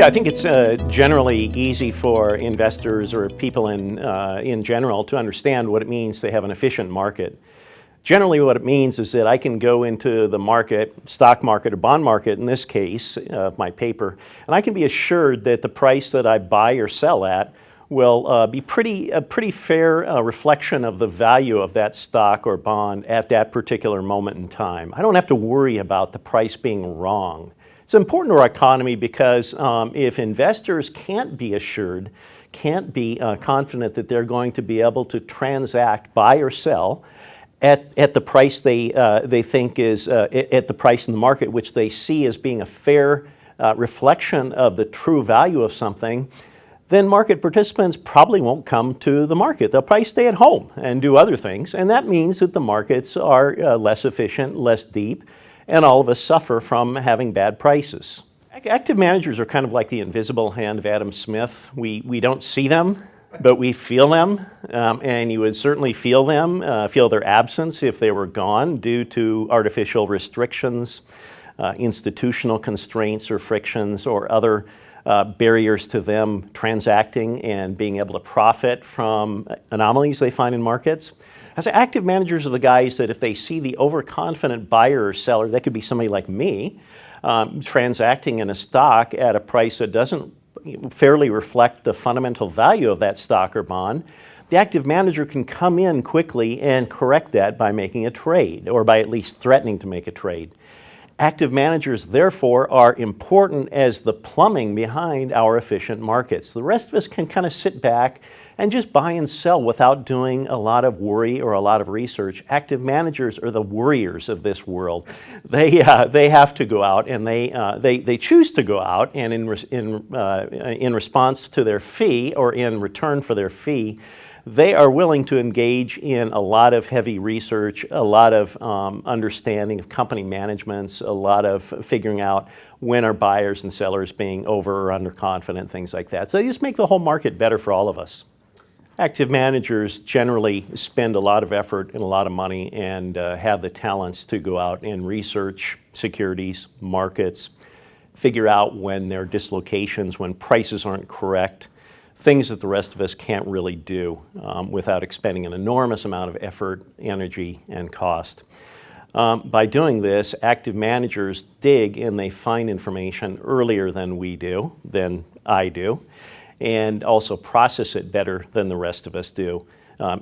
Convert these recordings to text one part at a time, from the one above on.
Yeah, I think it's generally easy for investors or people in general to understand what it means to have an efficient market. Generally what it means is that I can go into the market, stock market or bond market in this case, my paper, and I can be assured that the price that I buy or sell at will be a pretty fair reflection of the value of that stock or bond at that particular moment in time. I don't have to worry about the price being wrong. It's important to our economy because if investors can't be assured, can't be confident that they're going to be able to transact, buy or sell at the price they think is, at the price in the market which they see as being a fair reflection of the true value of something, then market participants probably won't come to the market. They'll probably stay at home and do other things, and that means that the markets are less efficient, less deep, and all of us suffer from having bad prices. Active managers are kind of like the invisible hand of Adam Smith. We don't see them, but we feel them, and you would certainly feel them, feel their absence if they were gone due to artificial restrictions, institutional constraints or frictions or other barriers to them transacting and being able to profit from anomalies they find in markets. As active managers are the guys that if they see the overconfident buyer or seller, that could be somebody like me, transacting in a stock at a price that doesn't fairly reflect the fundamental value of that stock or bond, the active manager can come in quickly and correct that by making a trade, or by at least threatening to make a trade. Active managers, therefore, are important as the plumbing behind our efficient markets. The rest of us can kind of sit back and just buy and sell without doing a lot of worry or a lot of research. Active managers are the worriers of this world. They have to go out, and they choose to go out, and in response to their fee or in return for their fee, they are willing to engage in a lot of heavy research, a lot of understanding of company managements, a lot of figuring out when are buyers and sellers being over or underconfident, things like that. So they just make the whole market better for all of us. Active managers generally spend a lot of effort and a lot of money and have the talents to go out and research securities, markets, figure out when there are dislocations, when prices aren't correct, things that the rest of us can't really do without expending an enormous amount of effort, energy, and cost. By doing this, active managers dig and they find information earlier than we do, than I do, and also process it better than the rest of us do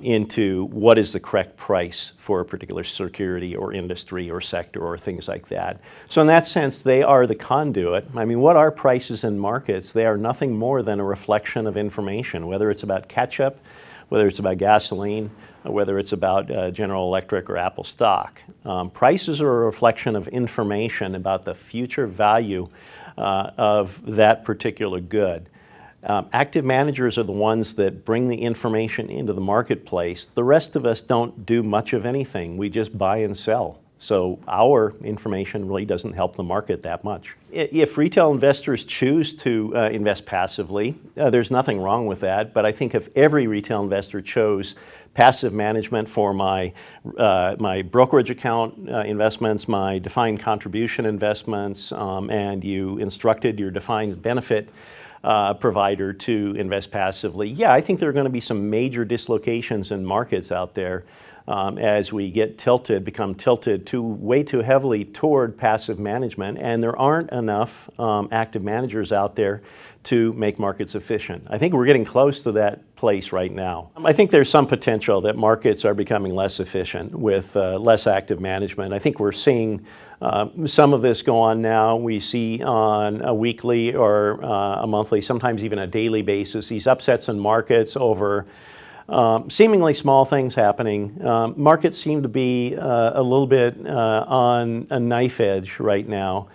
into what is the correct price for a particular security or industry or sector or things like that. So in that sense, they are the conduit. I mean, what are prices in markets? They are nothing more than a reflection of information, whether it's about ketchup, whether it's about gasoline, whether it's about General Electric or Apple stock. Prices are a reflection of information about the future value of that particular good. Active managers are the ones that bring the information into the marketplace. The rest of us don't do much of anything. We just buy and sell. So our information really doesn't help the market that much. If retail investors choose to invest passively, there's nothing wrong with that. But I think if every retail investor chose passive management for my brokerage account investments, my defined contribution investments, and you instructed your defined benefit provider to invest passively, yeah, I think there are going to be some major dislocations in markets out there as we get become tilted way too heavily toward passive management, and there aren't enough active managers out there to make markets efficient. I think we're getting close to that place right now. I think there's some potential that markets are becoming less efficient with less active management. I think we're seeing some of this go on now. We see on a weekly or a monthly, sometimes even a daily basis, these upsets in markets over seemingly small things happening. Markets seem to be a little bit on a knife edge right now.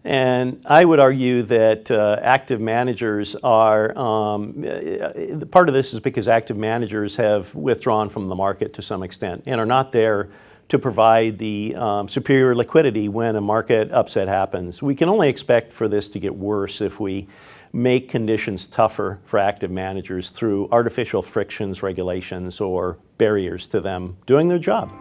And I would argue that active managers are, part of this is because active managers have withdrawn from the market to some extent and are not there to provide the superior liquidity when a market upset happens. We can only expect for this to get worse if we make conditions tougher for active managers through artificial frictions, regulations, or barriers to them doing their job.